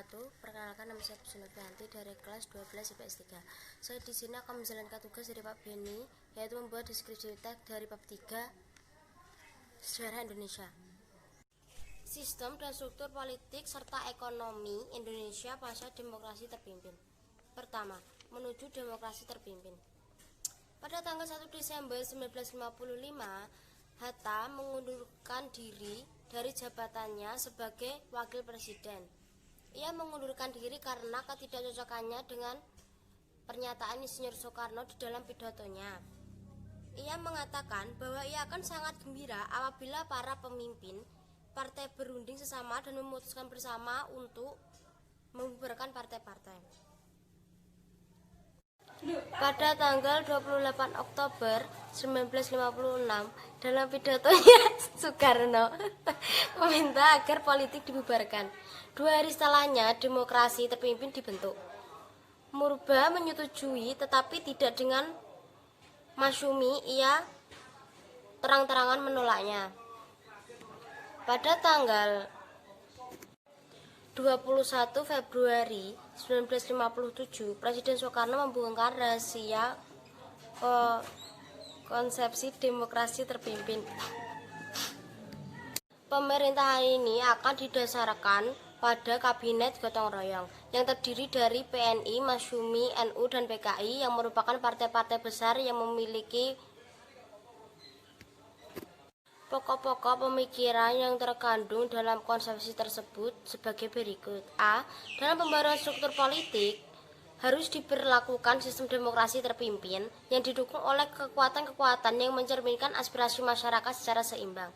wabarakatuh. Perkenalkan, nama saya Sunovianti dari kelas 12 IPS 3. Saya di sini akan menjalankan tugas dari Pak Beni, yaitu membuat deskripsi teks dari bab 3 Sejarah Indonesia. Sistem dan struktur politik serta ekonomi Indonesia pasca demokrasi terpimpin. Pertama, menuju demokrasi terpimpin. Pada tanggal 1 Desember 1955, Hatta mengundurkan diri dari jabatannya sebagai wakil presiden. Ia mengundurkan diri karena ketidakcocokannya dengan pernyataan Insinyur Soekarno di dalam pidatonya. Ia mengatakan bahwa ia akan sangat gembira apabila para pemimpin partai berunding sesama dan memutuskan bersama untuk membubarkan partai-partai. Pada tanggal 28 Oktober 1956, dalam pidatonya Soekarno meminta agar politik dibubarkan. 2 hari setelahnya, demokrasi terpimpin dibentuk. Murba menyetujui, tetapi tidak dengan masyumi. Ia terang-terangan menolaknya. Pada tanggal 21 Februari 1957, Presiden Soekarno membongkar rahasia konsepsi demokrasi terpimpin. Pemerintahan ini akan didasarkan pada Kabinet Gotong Royong yang terdiri dari PNI, Masyumi, NU, dan PKI yang merupakan partai-partai besar yang memiliki pokok-pokok pemikiran yang terkandung dalam konsepsi tersebut sebagai berikut. A. Dalam pembaruan struktur politik harus diberlakukan sistem demokrasi terpimpin yang didukung oleh kekuatan-kekuatan yang mencerminkan aspirasi masyarakat secara seimbang.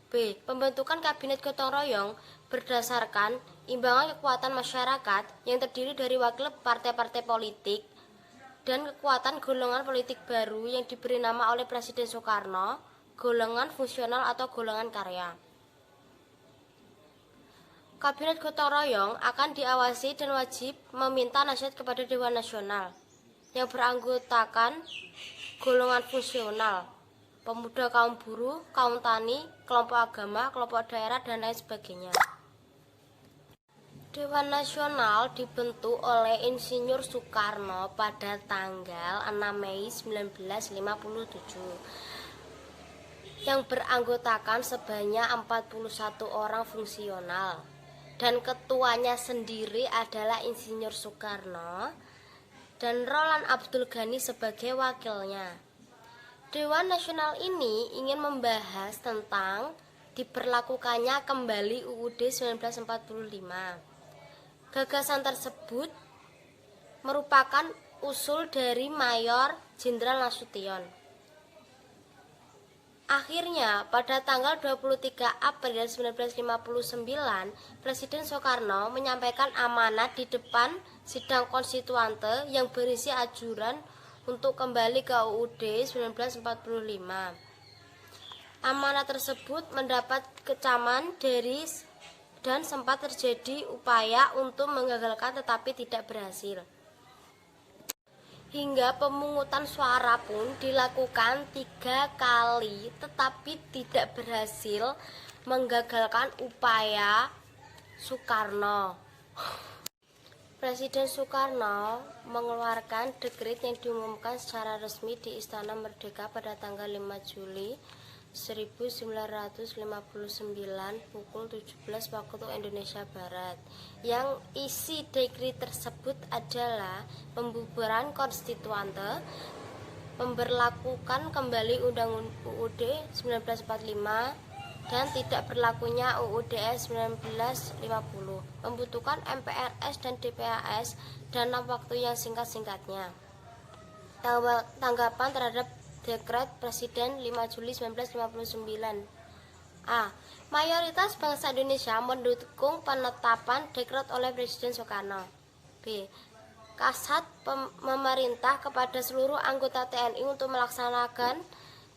B. Pembentukan Kabinet Gotong Royong berdasarkan imbangan kekuatan masyarakat yang terdiri dari wakil partai-partai politik dan kekuatan golongan politik baru yang diberi nama oleh Presiden Soekarno, golongan fungsional atau golongan karya. Kabinet Gotong Royong akan diawasi dan wajib meminta nasihat kepada Dewan Nasional yang beranggotakan golongan fungsional, pemuda, kaum buruh, kaum tani, kelompok agama, kelompok daerah, dan lain sebagainya. Dewan Nasional dibentuk oleh Insinyur Soekarno pada tanggal 6 Mei 1957 yang beranggotakan sebanyak 41 orang fungsional, dan ketuanya sendiri adalah Insinyur Soekarno dan Roland Abdul Ghani sebagai wakilnya. Dewan Nasional ini ingin membahas tentang diberlakukannya kembali UUD 1945. Gagasan tersebut merupakan usul dari Mayor Jenderal Nasution. Akhirnya, pada tanggal 23 April 1959, Presiden Soekarno menyampaikan amanat di depan sidang konstituante yang berisi ajuran untuk kembali ke UUD 1945. Amanat tersebut mendapat kecaman dan sempat terjadi upaya untuk menggagalkan tetapi tidak berhasil. Hingga pemungutan suara pun dilakukan 3 kali tetapi tidak berhasil menggagalkan upaya Soekarno. Presiden Soekarno mengeluarkan dekret yang diumumkan secara resmi di Istana Merdeka pada tanggal 5 Juli 1959 pukul 17 waktu Indonesia Barat. Yang isi dekret tersebut adalah pembubaran konstituante, memberlakukan kembali Undang UUD 1945 dan tidak berlakunya UUD 1950, membutuhkan MPRS dan DPAS dalam waktu yang singkat-singkatnya. Tanggapan terhadap Dekret Presiden 5 Juli 1959. A. Mayoritas bangsa Indonesia mendukung penetapan dekret oleh Presiden Soekarno. B. Kasat memerintah kepada seluruh anggota TNI untuk melaksanakan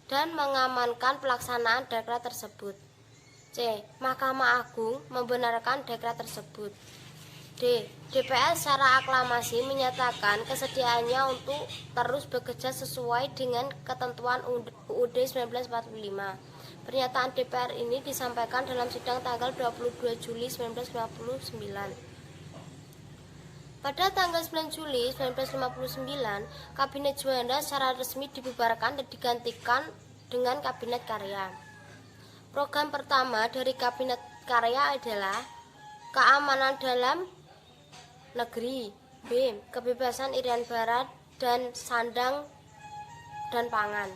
dan mengamankan pelaksanaan dekret tersebut. C. Mahkamah Agung membenarkan dekret tersebut. D. DPR secara aklamasi menyatakan kesediaannya untuk terus bekerja sesuai dengan ketentuan UUD 1945. Pernyataan DPR ini disampaikan dalam sidang tanggal 22 Juli 1959. Pada tanggal 9 Juli 1959, Kabinet Juanda secara resmi dibubarkan dan digantikan dengan Kabinet Karya. Program pertama dari Kabinet Karya adalah keamanan dalam negeri, B. kebebasan Irian Barat dan sandang dan pangan.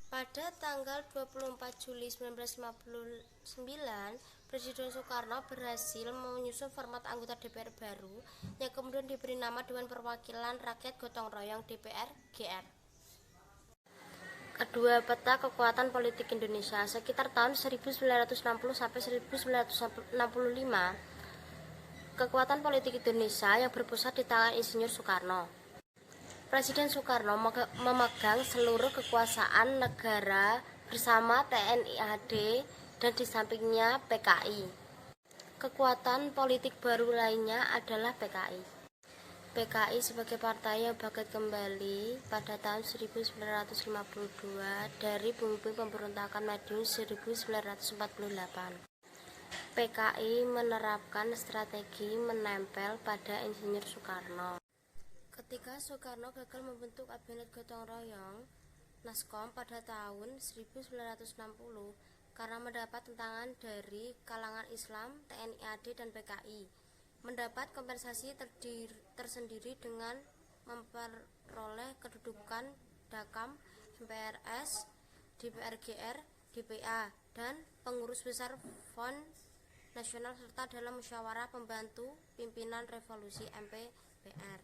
Pada tanggal 24 Juli 1959, Presiden Soekarno berhasil menyusun format anggota DPR baru yang kemudian diberi nama Dewan Perwakilan Rakyat Gotong Royong DPR GR. Kedua, peta kekuatan politik Indonesia sekitar tahun 1960 sampai 1965. Kekuatan politik Indonesia yang berpusat di tangan Insinyur Soekarno. Presiden Soekarno memegang seluruh kekuasaan negara bersama TNI AD dan di sampingnya PKI. Kekuatan politik baru lainnya adalah PKI. PKI sebagai partai yang bangkit kembali pada tahun 1952 dari bumi pemberontakan Madiun 1948. PKI menerapkan strategi menempel pada Insinyur Soekarno. Ketika Soekarno gagal membentuk Kabinet Gotong Royong Naskom pada tahun 1960 karena mendapat tentangan dari kalangan Islam, TNI AD dan PKI, mendapat kompensasi tersendiri dengan memperoleh kedudukan Dakam, MPRS, DPR GR, DPA, dan pengurus besar Front Nasional serta dalam musyawarah pembantu pimpinan revolusi MPR.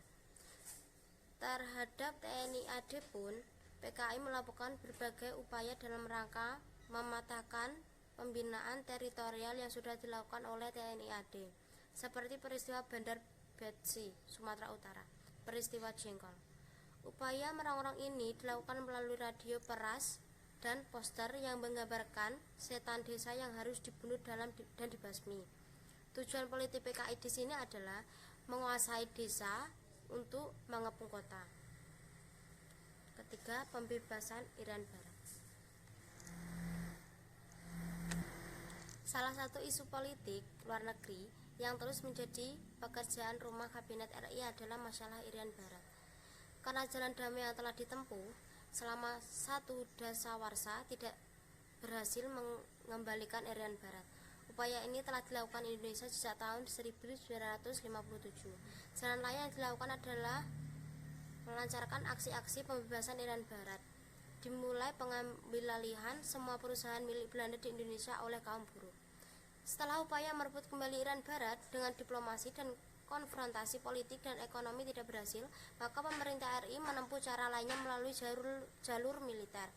Terhadap TNI AD pun, PKI melakukan berbagai upaya dalam rangka mematahkan pembinaan teritorial yang sudah dilakukan oleh TNI AD, seperti peristiwa Bandar Betsi, Sumatera Utara, peristiwa Jengkol. Upaya merongrong ini dilakukan melalui radio peras dan poster yang menggambarkan setan desa yang harus dibunuh dan dibasmi. Tujuan politik PKI di sini adalah menguasai desa untuk mengepung kota. Ketiga, pembebasan Irian Barat. Salah satu isu politik luar negeri yang terus menjadi pekerjaan rumah Kabinet RI adalah masalah Irian Barat. Karena jalan damai yang telah ditempuh selama satu dasawarsa tidak berhasil mengembalikan Irian Barat. Upaya ini telah dilakukan Indonesia sejak tahun 1957. Jalan lain yang dilakukan adalah melancarkan aksi-aksi pembebasan Irian Barat. Dimulai pengambilalihan semua perusahaan milik Belanda di Indonesia oleh kaum buruh. Setelah upaya merebut kembali Irian Barat dengan diplomasi dan konfrontasi politik dan ekonomi tidak berhasil, maka pemerintah RI menempuh cara lainnya melalui jalur militer.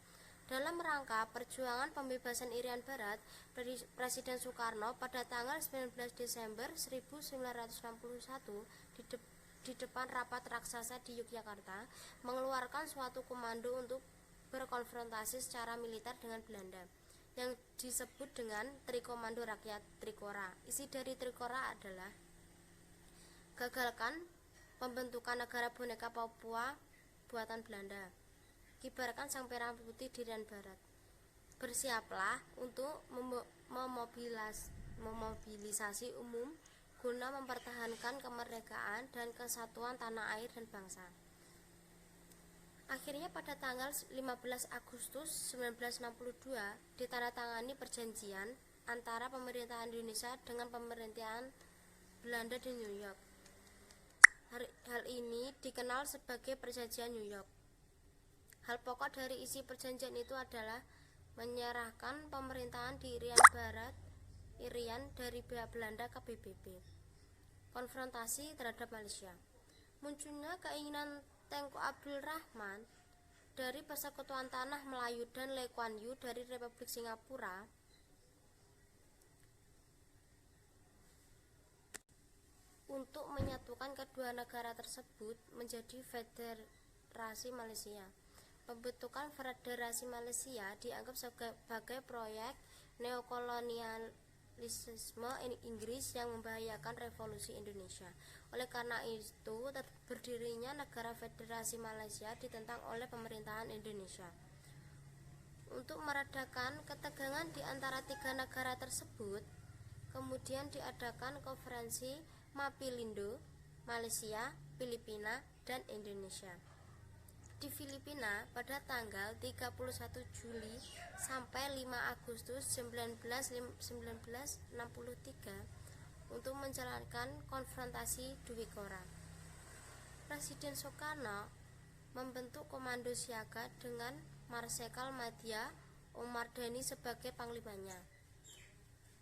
Dalam rangka perjuangan pembebasan Irian Barat, Presiden Soekarno pada tanggal 19 Desember 1961 di depan rapat raksasa di Yogyakarta mengeluarkan suatu komando untuk berkonfrontasi secara militer dengan Belanda yang disebut dengan Trikomando Rakyat Trikora. Isi dari Trikora adalah gagalkan pembentukan negara boneka Papua buatan Belanda. Kibarkan sang merah putih di Irian Barat. Bersiaplah untuk memobilisasi umum guna mempertahankan kemerdekaan dan kesatuan tanah air dan bangsa. Akhirnya pada tanggal 15 Agustus 1962 ditandatangani perjanjian antara pemerintahan Indonesia dengan pemerintahan Belanda di New York. Hal ini dikenal sebagai Perjanjian New York. Hal pokok dari isi perjanjian itu adalah menyerahkan pemerintahan di Irian dari pihak Belanda ke PBB. Konfrontasi terhadap Malaysia. Munculnya keinginan Tengku Abdul Rahman dari Persekutuan Tanah Melayu dan Lee Kuan Yew dari Republik Singapura untuk menyatukan kedua negara tersebut menjadi Federasi Malaysia. Pembentukan Federasi Malaysia dianggap sebagai proyek neokolonialisme Inggris yang membahayakan revolusi Indonesia. Oleh karena itu, berdirinya negara Federasi Malaysia ditentang oleh pemerintahan Indonesia. Untuk meredakan ketegangan di antara tiga negara tersebut, Kemudian diadakan konferensi Mapilindo, Malaysia, Filipina, dan Indonesia. Di Filipina pada tanggal 31 Juli sampai 5 Agustus 1963 untuk menjalankan konfrontasi Dwi Kora. Presiden Soekarno membentuk komando siaga dengan Marsikal Madya Omar Dhani sebagai panglimanya.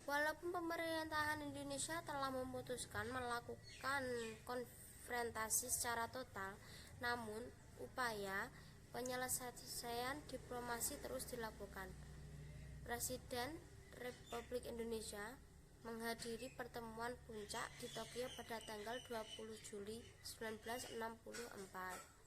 Walaupun pemerintahan Indonesia telah memutuskan melakukan konfrontasi secara total, namun upaya penyelesaian diplomasi terus dilakukan. Presiden Republik Indonesia menghadiri pertemuan puncak di Tokyo pada tanggal 20 Juli 1964.